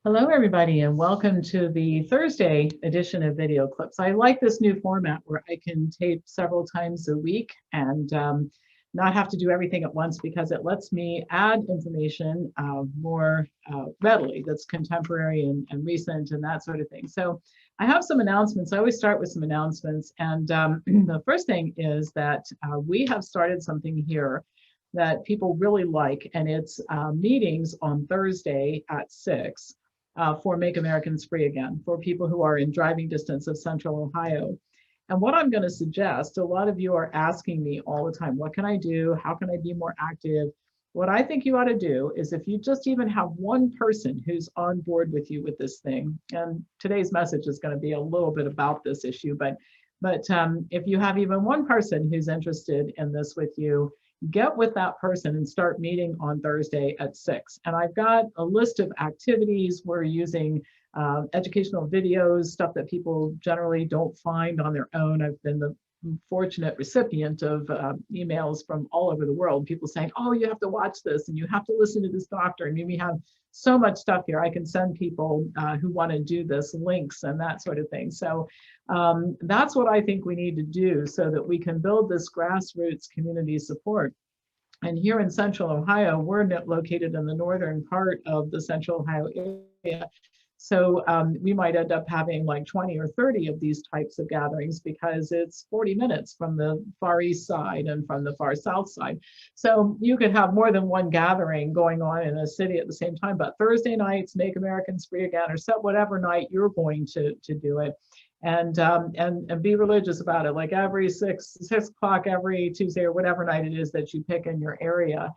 Hello, everybody, and welcome to the Thursday edition of Video Clips. I like this new format where I can tape several times a week and not have to do everything at once because it lets me add information more readily that's contemporary and recent and that sort of thing. So I have some announcements. I always start with some announcements. And the first thing is that we have started something here that people really like, and it's meetings on Thursday at 6 for Make Americans Free Again, for people who are in driving distance of Central Ohio. And what I'm going to suggest, a lot of you are asking me all the time, what can I do? How can I be more active? What I think you ought to do is if you just even have one person who's on board with you with this thing, and today's message is going to be a little bit about this issue, but if you have even one person who's interested in this with you, get with that person and start meeting on Thursday at 6. And I've got a list of activities. We're using educational videos, stuff that people generally don't find on their own. I've been the fortunate recipient of emails from all over the world, people saying, oh, you have to watch this and you have to listen to this doctor. And we have so much stuff here. I can send people who want to do this links and that sort of thing. So that's what I think we need to do so that we can build this grassroots community support. And here in Central Ohio, we're located in the northern part of the Central Ohio area. So we might end up having like 20 or 30 of these types of gatherings because it's 40 minutes from the far east side and from the far south side. So you could have more than one gathering going on in a city at the same time. But Thursday nights, Make Americans Free Again, or set whatever night you're going to do it. And be religious about it, like every 6 o'clock every Tuesday or whatever night it is that you pick in your area.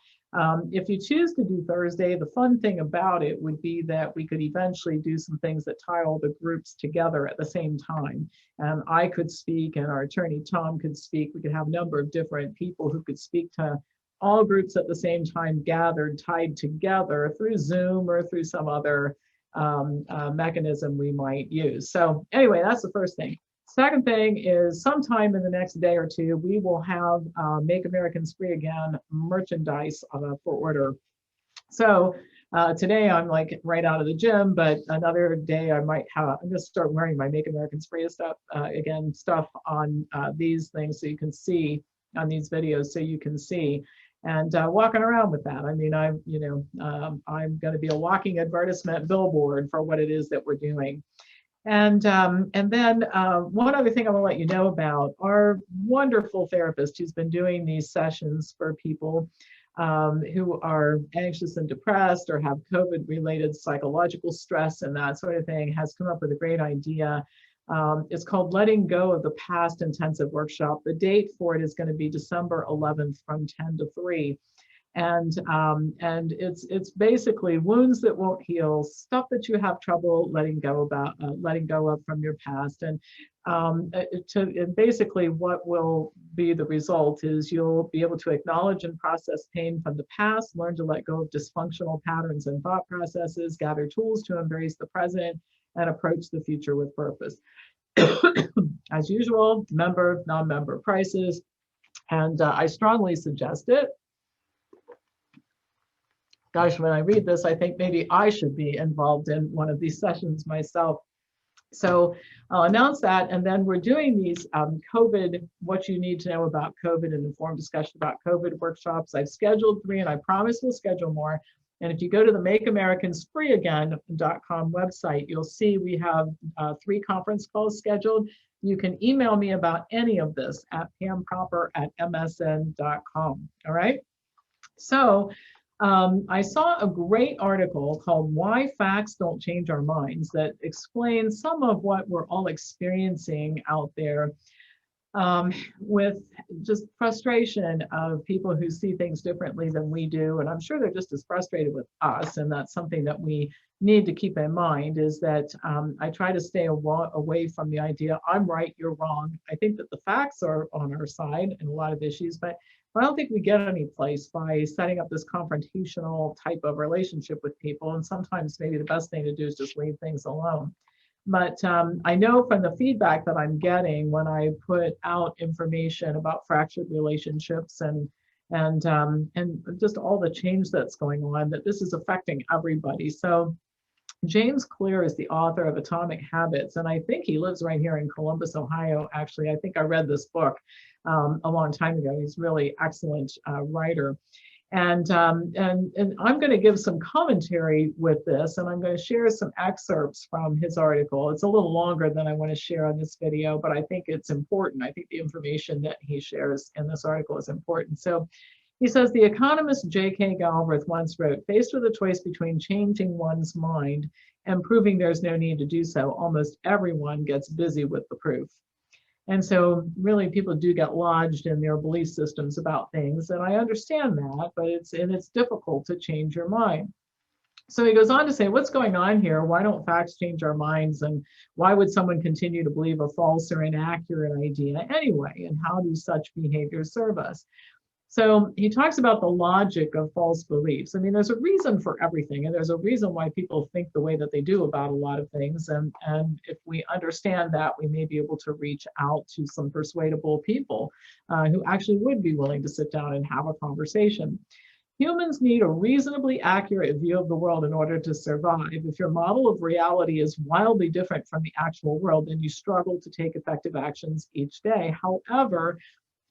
If you choose to do Thursday, the fun thing about it would be that we could eventually do some things that tie all the groups together at the same time. And I could speak and our attorney Tom could speak. We could have a number of different people who could speak to all groups at the same time, gathered, tied together through Zoom or through some other mechanism we might use. So anyway, that's the first thing. Second thing is sometime in the next day or two, we will have Make Americans Free Again merchandise for order. So today I'm like right out of the gym, but another day I'm going to start wearing my Make Americans Free stuff stuff on these things so you can see on these videos so you can see. And walking around with that. I mean, I'm going to be a walking advertisement billboard for what it is that we're doing. And then one other thing I want to let you know about, our wonderful therapist who's been doing these sessions for people who are anxious and depressed or have COVID-related psychological stress and that sort of thing, has come up with a great idea. It's called Letting Go of the Past Intensive Workshop. The date for it is going to be December 11th from 10 to 3. And it's basically wounds that won't heal, stuff that you have trouble letting go of from your past. And basically what will be the result is you'll be able to acknowledge and process pain from the past, learn to let go of dysfunctional patterns and thought processes, gather tools to embrace the present, and approach the future with purpose. As usual, member, non-member prices. And I strongly suggest it. Gosh, when I read this, I think maybe I should be involved in one of these sessions myself. So I'll announce that. And then we're doing these COVID, what you need to know about COVID and informed discussion about COVID workshops. I've scheduled 3 and I promise we'll schedule more. And if you go to the MakeAmericansFreeAgain.com website, you'll see we have 3 conference calls scheduled. You can email me about any of this at pamproper@msn.com. All right. So I saw a great article called Why Facts Don't Change Our Minds that explains some of what we're all experiencing out there with just frustration of people who see things differently than we do. And I'm sure they're just as frustrated with us. And that's something that we need to keep in mind, is that I try to stay away from the idea, I'm right, you're wrong. I think that the facts are on our side in a lot of issues, but I don't think we get any place by setting up this confrontational type of relationship with people. And sometimes maybe the best thing to do is just leave things alone. But I know from the feedback that I'm getting when I put out information about fractured relationships and just all the change that's going on, that this is affecting everybody. So James Clear is the author of Atomic Habits, and I think he lives right here in Columbus, Ohio. Actually, I think I read this book a long time ago. He's really excellent writer. And I'm going to give some commentary with this, and I'm going to share some excerpts from his article. It's a little longer than I want to share on this video, but I think it's important. I think the information that he shares in this article is important. So he says, the economist J.K. Galbraith once wrote, faced with a choice between changing one's mind and proving there's no need to do so, almost everyone gets busy with the proof. And so really people do get lodged in their belief systems about things. And I understand that, but it's difficult to change your mind. So he goes on to say, what's going on here? Why don't facts change our minds? And why would someone continue to believe a false or inaccurate idea anyway? And how do such behaviors serve us? So he talks about the logic of false beliefs. I mean, there's a reason for everything, and there's a reason why people think the way that they do about a lot of things. And if we understand that, we may be able to reach out to some persuadable people who actually would be willing to sit down and have a conversation. Humans need a reasonably accurate view of the world in order to survive. If your model of reality is wildly different from the actual world, then you struggle to take effective actions each day. However,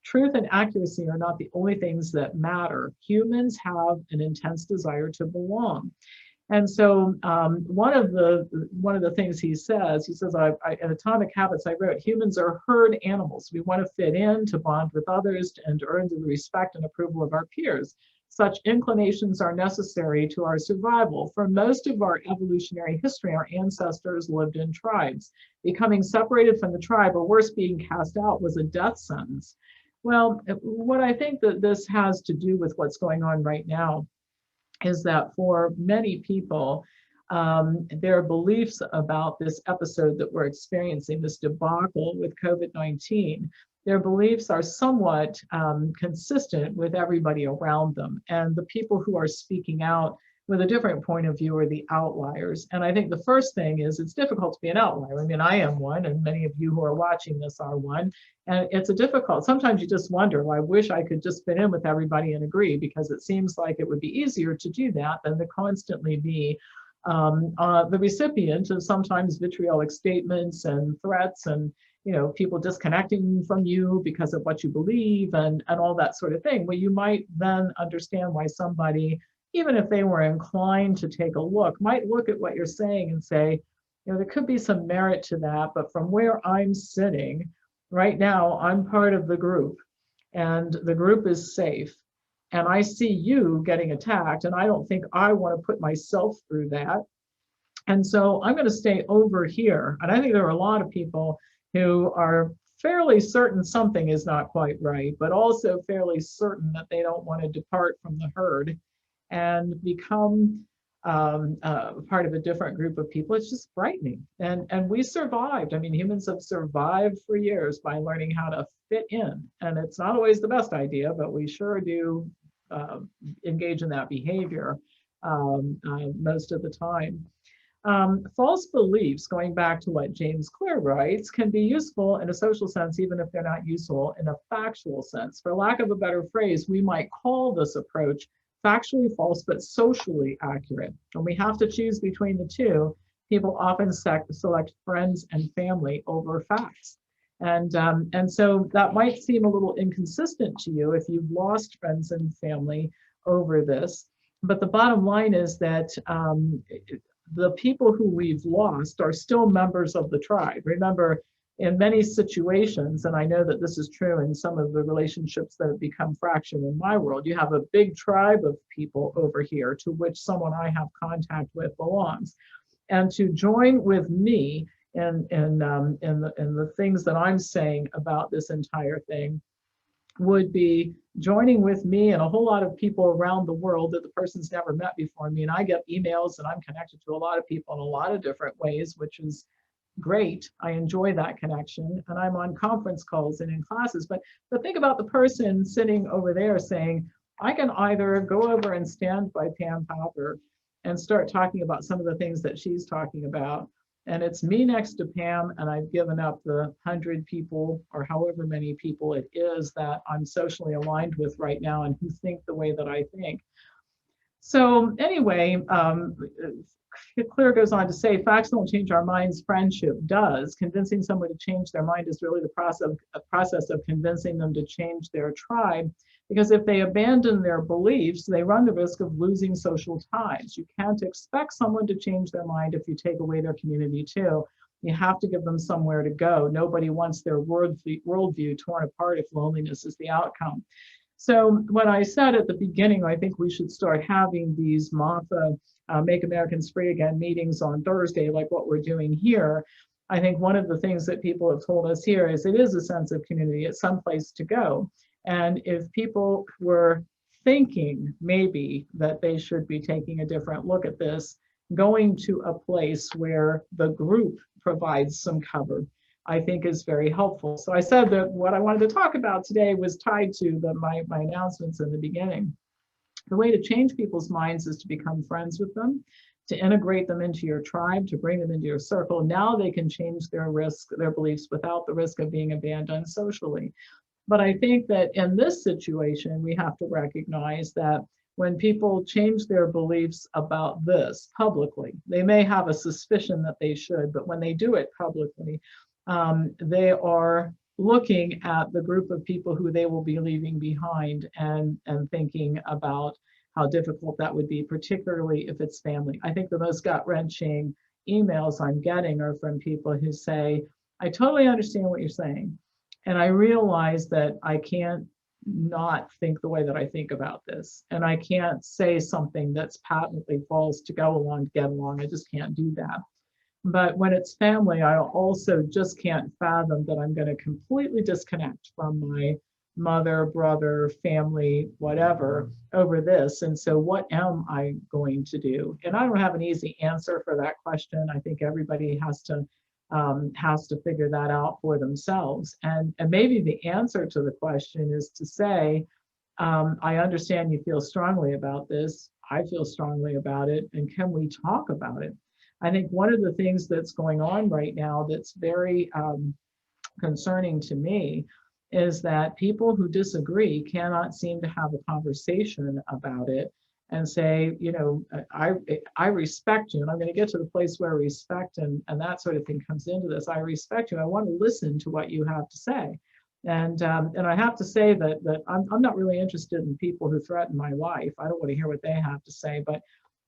truth and accuracy are not the only things that matter. Humans have an intense desire to belong. And so one of the things he says, in Atomic Habits, I wrote, humans are herd animals. We want to fit in, to bond with others, and to earn the respect and approval of our peers. Such inclinations are necessary to our survival. For most of our evolutionary history, our ancestors lived in tribes. Becoming separated from the tribe, or worse, being cast out, was a death sentence. Well, what I think that this has to do with what's going on right now is that for many people, their beliefs about this episode that we're experiencing, this debacle with COVID-19, their beliefs are somewhat consistent with everybody around them. And the people who are speaking out with a different point of view are the outliers. And I think the first thing is it's difficult to be an outlier. I mean, I am one, and many of you who are watching this are one. And it's sometimes you just wonder, well, I wish I could just fit in with everybody and agree, because it seems like it would be easier to do that than to constantly be the recipient of sometimes vitriolic statements and threats, and people disconnecting from you because of what you believe and all that sort of thing. Well, you might then understand why somebody, even if they were inclined to take a look, might look at what you're saying and say, there could be some merit to that, but from where I'm sitting right now, I'm part of the group, and the group is safe. And I see you getting attacked, and I don't think I want to put myself through that. And so I'm going to stay over here. And I think there are a lot of people who are fairly certain something is not quite right, but also fairly certain that they don't want to depart from the herd and become part of a different group of people. It's just frightening. And we survived. I mean, humans have survived for years by learning how to fit in. And it's not always the best idea, but we sure do engage in that behavior most of the time. False beliefs, going back to what James Clear writes, can be useful in a social sense, even if they're not useful in a factual sense. For lack of a better phrase, we might call this approach factually false, but socially accurate. When we have to choose between the two, people often select friends and family over facts. And so that might seem a little inconsistent to you if you've lost friends and family over this. But the bottom line is that the people who we've lost are still members of the tribe. Remember, in many situations, and I know that this is true in some of the relationships that have become fractured in my world, you have a big tribe of people over here to which someone I have contact with belongs. And to join with me in the things that I'm saying about this entire thing would be joining with me and a whole lot of people around the world that the person's never met before me. And I get emails, and I'm connected to a lot of people in a lot of different ways, which is great. I enjoy that connection, and I'm on conference calls and in classes. But think about the person sitting over there saying, I can either go over and stand by Pam Popper and start talking about some of the things that she's talking about, and it's me next to Pam, and I've given up the 100 people or however many people it is that I'm socially aligned with right now and who think the way that I think. So anyway, Claire goes on to say, facts don't change our minds, friendship does. Convincing someone to change their mind is really the process of convincing them to change their tribe, because if they abandon their beliefs, they run the risk of losing social ties. You can't expect someone to change their mind if you take away their community too. You have to give them somewhere to go. Nobody wants their worldview torn apart if loneliness is the outcome. So when I said at the beginning, I think we should start having these MAFA, Make Americans Free Again meetings on Thursday, like what we're doing here. I think one of the things that people have told us here is it is a sense of community. It's someplace to go. And if people were thinking maybe that they should be taking a different look at this, going to a place where the group provides some cover, I think is very helpful. So I said that what I wanted to talk about today was tied to my announcements in the beginning. The way to change people's minds is to become friends with them, to integrate them into your tribe, to bring them into your circle. Now they can change their beliefs without the risk of being abandoned socially. But I think that in this situation, we have to recognize that when people change their beliefs about this publicly, they may have a suspicion that they should, but when they do it publicly, they are looking at the group of people who they will be leaving behind and thinking about how difficult that would be, particularly if it's family. I think the most gut-wrenching emails I'm getting are from people who say, I totally understand what you're saying, and I realize that I can't not think the way that I think about this, and I can't say something that's patently false to go along, to get along. I just can't do that. But when it's family, I also just can't fathom that I'm going to completely disconnect from my mother, brother, family, whatever, over this. And so what am I going to do? And I don't have an easy answer for that question. I think everybody has to figure that out for themselves. And maybe the answer to the question is to say, I understand you feel strongly about this. I feel strongly about it. And can we talk about it? I think one of the things that's going on right now that's very concerning to me is that people who disagree cannot seem to have a conversation about it and say, you know, I respect you, and I'm going to get to the place where respect and that sort of thing comes into this. I respect you. I want to listen to what you have to say. And I have to say that I'm not really interested in people who threaten my life. I don't want to hear what they have to say, but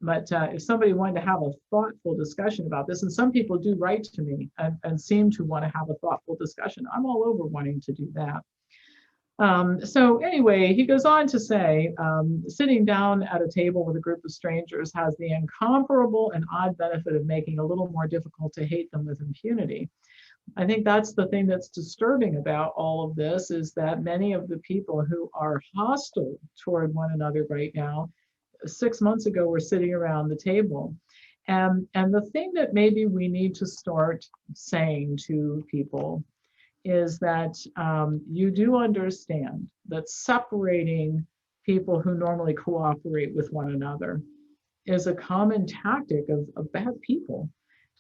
if somebody wanted to have a thoughtful discussion about this, and some people do write to me and seem to want to have a thoughtful discussion, I'm all over wanting to do that. So anyway, he goes on to say, sitting down at a table with a group of strangers has the incomparable and odd benefit of making it a little more difficult to hate them with impunity. I think that's the thing that's disturbing about all of this, is that many of the people who are hostile toward one another right now, 6 months ago, were sitting around the table. And the thing that maybe we need to start saying to people is that you do understand that separating people who normally cooperate with one another is a common tactic of bad people.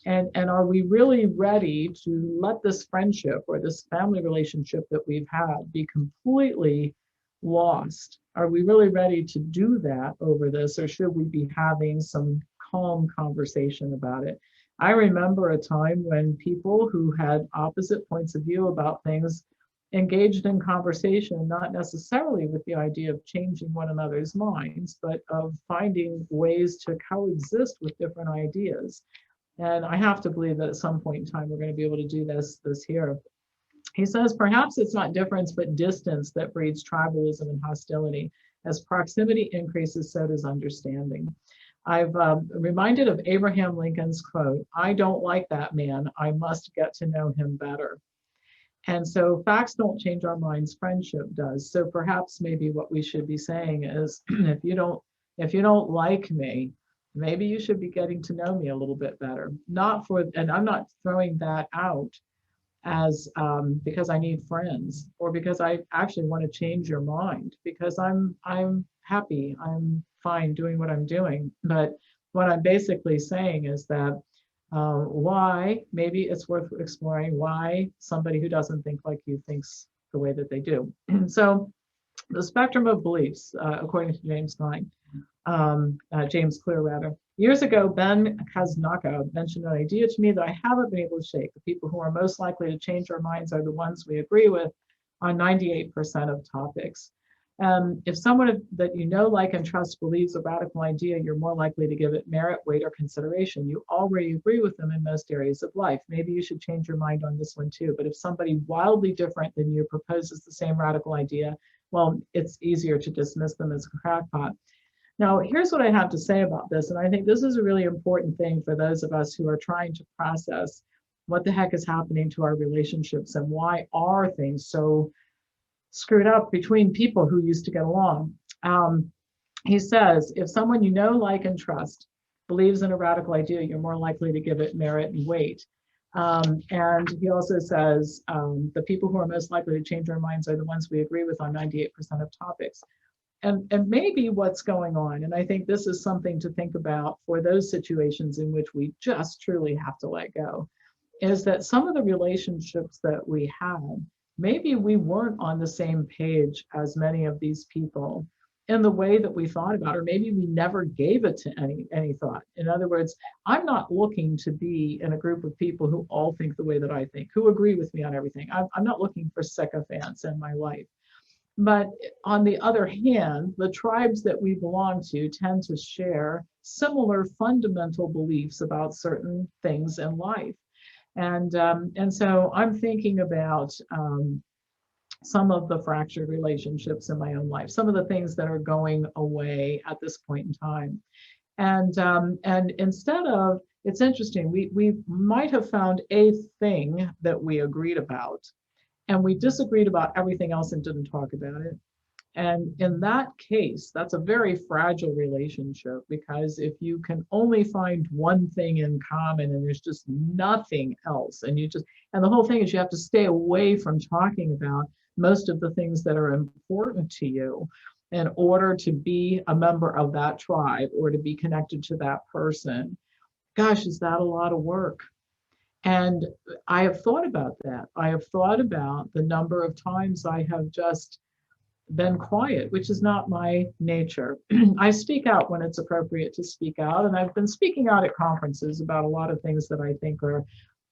And are we really ready to let this friendship or this family relationship that we've had be completely lost? Are we really ready to do that over this, or should we be having some calm conversation about it? I remember a time when people who had opposite points of view about things engaged in conversation, not necessarily with the idea of changing one another's minds, but of finding ways to coexist with different ideas. And I have to believe that at some point in time, we're going to be able to do this here. He says, perhaps it's not difference, but distance that breeds tribalism and hostility. As proximity increases, so does understanding. I've reminded of Abraham Lincoln's quote, I don't like that man, I must get to know him better. And so facts don't change our minds, friendship does. So perhaps maybe what we should be saying is, if you don't like me, maybe you should be getting to know me a little bit better. And I'm not throwing that out as because I need friends, or because I actually want to change your mind, because I'm happy, I'm fine doing what I'm doing. But what I'm basically saying is that why maybe it's worth exploring why somebody who doesn't think like you thinks the way that they do. So The spectrum of beliefs, according to James Clear rather. Years ago, Ben Kaznaka mentioned an idea to me that I haven't been able to shake. The people who are most likely to change our minds are the ones we agree with on 98% of topics. If someone that you know, like, and trust believes a radical idea, you're more likely to give it merit, weight, or consideration. You already agree with them in most areas of life. Maybe you should change your mind on this one too. But if somebody wildly different than you proposes the same radical idea, well, it's easier to dismiss them as a crackpot. Now, here's what I have to say about this, and I think this is a really important thing for those of us who are trying to process what the heck is happening to our relationships and why are things so screwed up between people who used to get along. He says, if someone you know, like, and trust believes in a radical idea, you're more likely to give it merit and weight. And he also says, the people who are most likely to change our minds are the ones we agree with on 98% of topics. And maybe what's going on, and I think this is something to think about for those situations in which we just truly have to let go, is that some of the relationships that we had, maybe we weren't on the same page as many of these people in the way that we thought about, or maybe we never gave it to any thought. In other words, I'm not looking to be in a group of people who all think the way that I think, who agree with me on everything. I'm not looking for sycophants in my life. But on the other hand, the tribes that we belong to tend to share similar fundamental beliefs about certain things in life. And so I'm thinking about some of the fractured relationships in my own life, some of the things that are going away at this point in time. And instead of, it's interesting, we might have found a thing that we agreed about, and we disagreed about everything else and didn't talk about it. And in that case, that's a very fragile relationship, because if you can only find one thing in common and there's just nothing else, and the whole thing is you have to stay away from talking about most of the things that are important to you in order to be a member of that tribe or to be connected to that person. Gosh, is that a lot of work? And I have thought about that. I have thought about the number of times I have just been quiet, which is not my nature. I speak out when it's appropriate to speak out, and I've been speaking out at conferences about a lot of things that I think are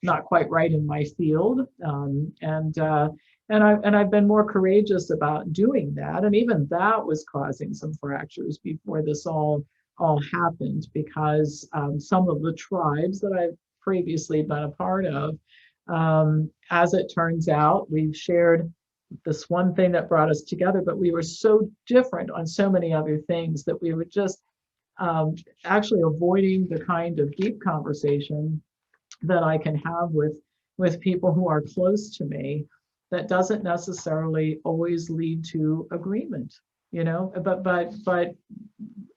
not quite right in my field, and I've been more courageous about doing that, and even that was causing some fractures before this all happened, because some of the tribes that I've previously been a part of, as it turns out, we've shared this one thing that brought us together, but we were so different on so many other things that we were just actually avoiding the kind of deep conversation that I can have with people who are close to me, that doesn't necessarily always lead to agreement, but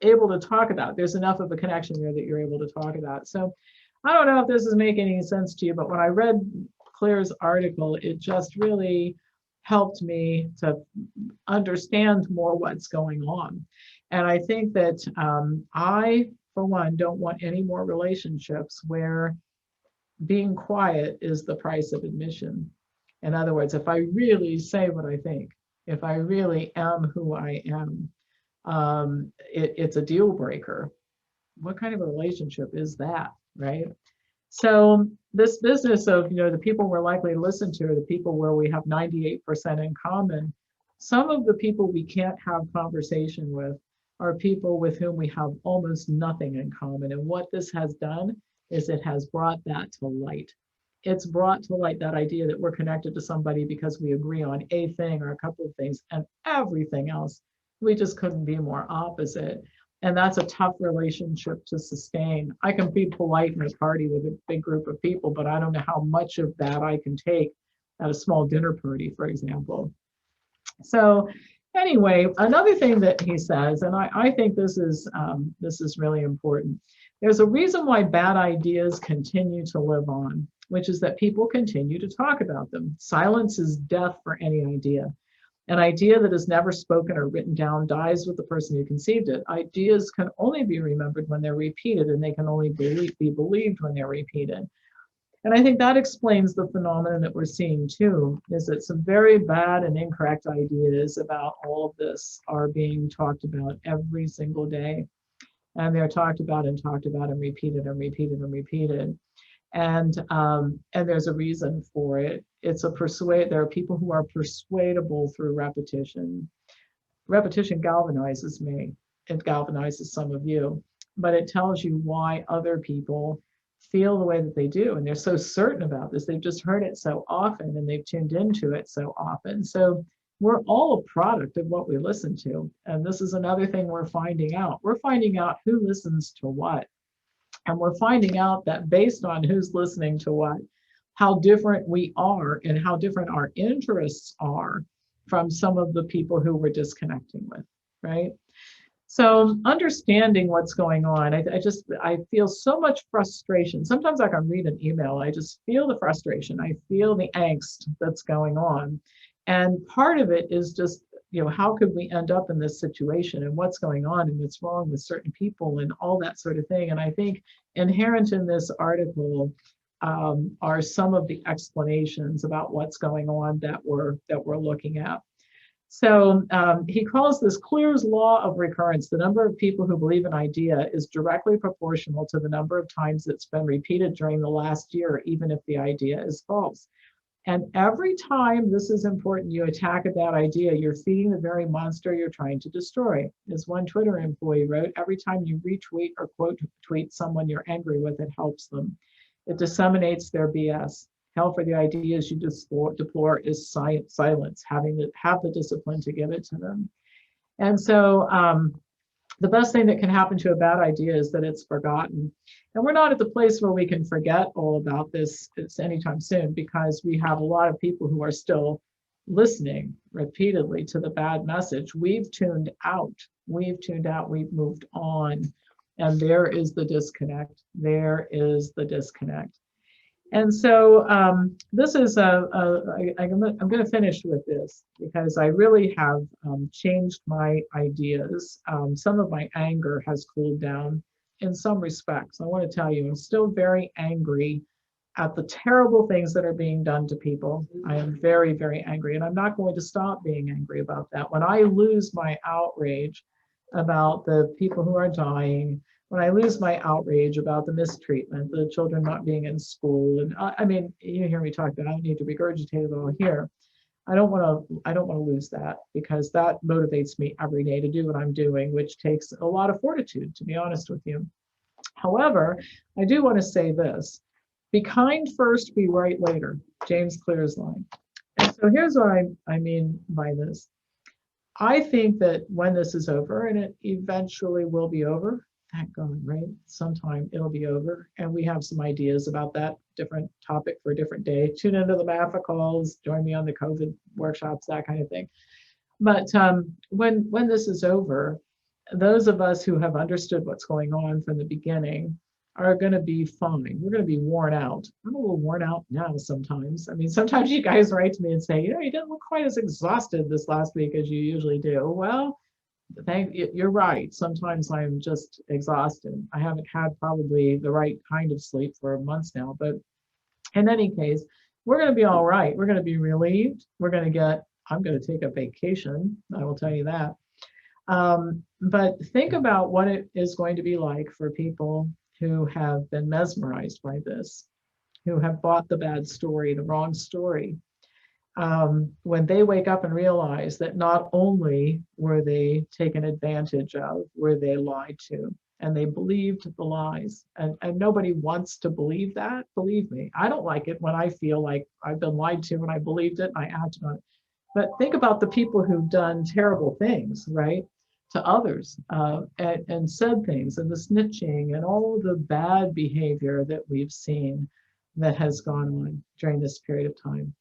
able to talk about it. There's enough of a connection there that you're able to talk about it. So I don't know if this is making any sense to you, but when I read Claire's article, it just really helped me to understand more what's going on. And I think that I, for one, don't want any more relationships where being quiet is the price of admission. In other words, if I really say what I think, if I really am who I am, it's a deal breaker. What kind of a relationship is that, right? So this business of, the people we're likely to listen to are the people where we have 98% in common. Some of the people we can't have conversation with are people with whom we have almost nothing in common. And what this has done is it has brought that to light. It's brought to light that idea that we're connected to somebody because we agree on a thing or a couple of things, and everything else, we just couldn't be more opposite. And that's a tough relationship to sustain. I can be polite in a party with a big group of people, but I don't know how much of that I can take at a small dinner party, for example. So anyway, another thing that he says, and I think this is really important. There's a reason why bad ideas continue to live on, which is that people continue to talk about them. Silence is death for any idea. An idea that is never spoken or written down dies with the person who conceived it. Ideas can only be remembered when they're repeated, and they can only be believed when they're repeated. And I think that explains the phenomenon that we're seeing too, is that some very bad and incorrect ideas about all of this are being talked about every single day. And they're talked about and repeated and repeated and repeated. And there's a reason for it. There are people who are persuadable through repetition. Repetition galvanizes me. It galvanizes some of you, but it tells you why other people feel the way that they do. And they're so certain about this. They've just heard it so often and they've tuned into it so often. So we're all a product of what we listen to. And this is another thing we're finding out. We're finding out who listens to what. And we're finding out that based on who's listening to what, how different we are and how different our interests are from some of the people who we're disconnecting with, right? So understanding what's going on, I feel so much frustration. Sometimes I can read an email, I just feel the frustration. I feel the angst that's going on. And part of it is just, how could we end up in this situation and what's going on and what's wrong with certain people and all that sort of thing. And I think inherent in this article are some of the explanations about what's going on that we're looking at. So he calls this Clear's law of recurrence. The number of people who believe an idea is directly proportional to the number of times it's been repeated during the last year, even if the idea is false. And every time, this is important, you attack a bad idea, you're feeding the very monster you're trying to destroy. As one Twitter employee wrote, every time you retweet or quote tweet someone you're angry with, it helps them. It disseminates their BS. Hell for the ideas you deplore is silence, have the discipline to give it to them. And so the best thing that can happen to a bad idea is that it's forgotten. And we're not at the place where we can forget all about this anytime soon, because we have a lot of people who are still listening repeatedly to the bad message. We've tuned out, we've moved on. And there is the disconnect. There is the disconnect. And so this is I'm going to finish with this because I really have changed my ideas. Some of my anger has cooled down in some respects. I want to tell you, I'm still very angry at the terrible things that are being done to people. I am very, very angry, and I'm not going to stop being angry about that. When I lose my outrage about the people who are dying, when I lose my outrage about the mistreatment, the children not being in school, and I mean, you hear me talk about, I don't need to regurgitate it all here. I don't want to lose that, because that motivates me every day to do what I'm doing, which takes a lot of fortitude, to be honest with you. However, I do want to say this: be kind first, be right later. James Clear's line. And so here's what I mean by this. I think that when this is over, and it eventually will be over, thank God, right? Sometime it'll be over. And we have some ideas about that, different topic for a different day. Tune into the MAFA calls, join me on the COVID workshops, that kind of thing. But when this is over, those of us who have understood what's going on from the beginning are going to be fine. We're going to be worn out. I'm a little worn out now sometimes. I mean, sometimes you guys write to me and say, you didn't look quite as exhausted this last week as you usually do. Well, you're right. Sometimes I'm just exhausted. I haven't had probably the right kind of sleep for months now. But in any case, we're going to be all right. We're going to be relieved. I'm going to take a vacation. I will tell you that. But think about what it is going to be like for people who have been mesmerized by this, who have bought the bad story, the wrong story. When they wake up and realize that not only were they taken advantage of, were they lied to, and they believed the lies. And nobody wants to believe that, believe me. I don't like it when I feel like I've been lied to and I believed it and I acted on it. But think about the people who've done terrible things, right, to others and said things, and the snitching and all the bad behavior that we've seen that has gone on during this period of time.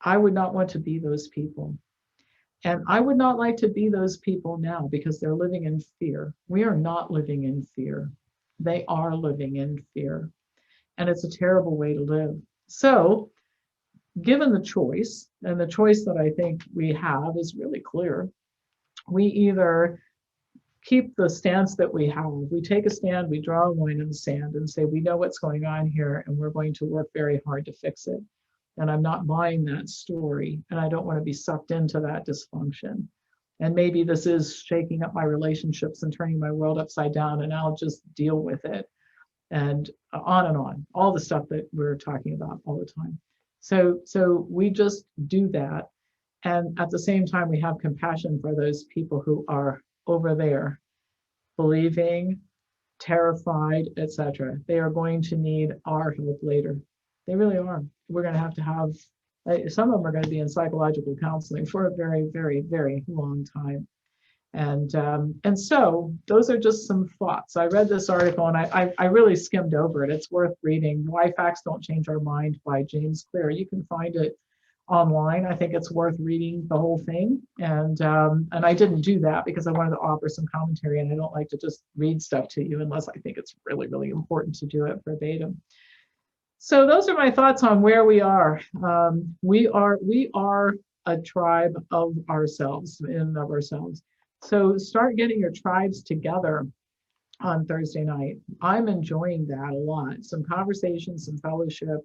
I would not want to be those people. And I would not like to be those people now, because they're living in fear. We are not living in fear. They are living in fear. And it's a terrible way to live. So, given the choice, and the choice that I think we have is really clear, we either keep the stance that we have. We take a stand, we draw a line in the sand and say, we know what's going on here and we're going to work very hard to fix it. And I'm not buying that story, and I don't want to be sucked into that dysfunction. And maybe this is shaking up my relationships and turning my world upside down, and I'll just deal with it. And on, all the stuff that we're talking about all the time. So we just do that. And at the same time, we have compassion for those people who are over there, believing, terrified, etc. They are going to need our help later. They really are. We're going to have, some of them are going to be in psychological counseling for a very, very, very long time. And so those are just some thoughts. I read this article and I really skimmed over it. It's worth reading. Why Facts Don't Change Our Mind by James Clear. You can find it online. I think it's worth reading the whole thing. And I didn't do that because I wanted to offer some commentary, and I don't like to just read stuff to you unless I think it's really, really important to do it verbatim. So those are my thoughts on where we are. We are a tribe of ourselves, in and of ourselves. So start getting your tribes together on Thursday night. I'm enjoying that a lot. Some conversation, some fellowship,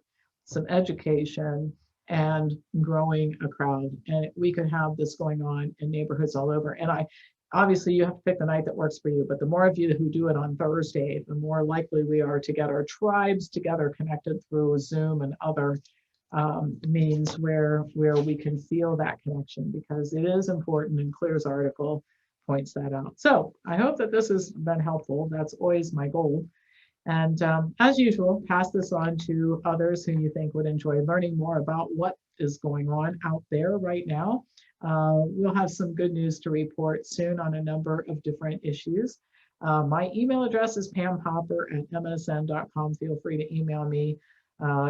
some education, and growing a crowd. And we could have this going on in neighborhoods all over. And obviously you have to pick the night that works for you, but the more of you who do it on Thursday, the more likely we are to get our tribes together, connected through Zoom and other means where we can feel that connection, because it is important, and Clear's article points that out. So I hope that this has been helpful. That's always my goal. And as usual, pass this on to others who you think would enjoy learning more about what is going on out there right now. We'll have some good news to report soon on a number of different issues. My email address is pampopper@msn.com. Feel free to email me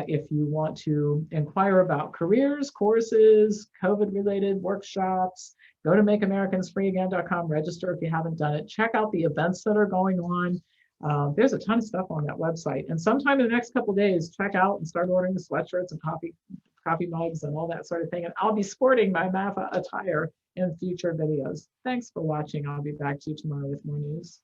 if you want to inquire about careers, courses, COVID-related workshops. Go to makeamericans.freeagain.com, register if you haven't done it. Check out the events that are going on. There's a ton of stuff on that website. And sometime in the next couple of days, check out and start ordering the sweatshirts and coffee mugs and all that sort of thing. And I'll be sporting my MAFA attire in future videos. Thanks for watching. I'll be back to you tomorrow with more news.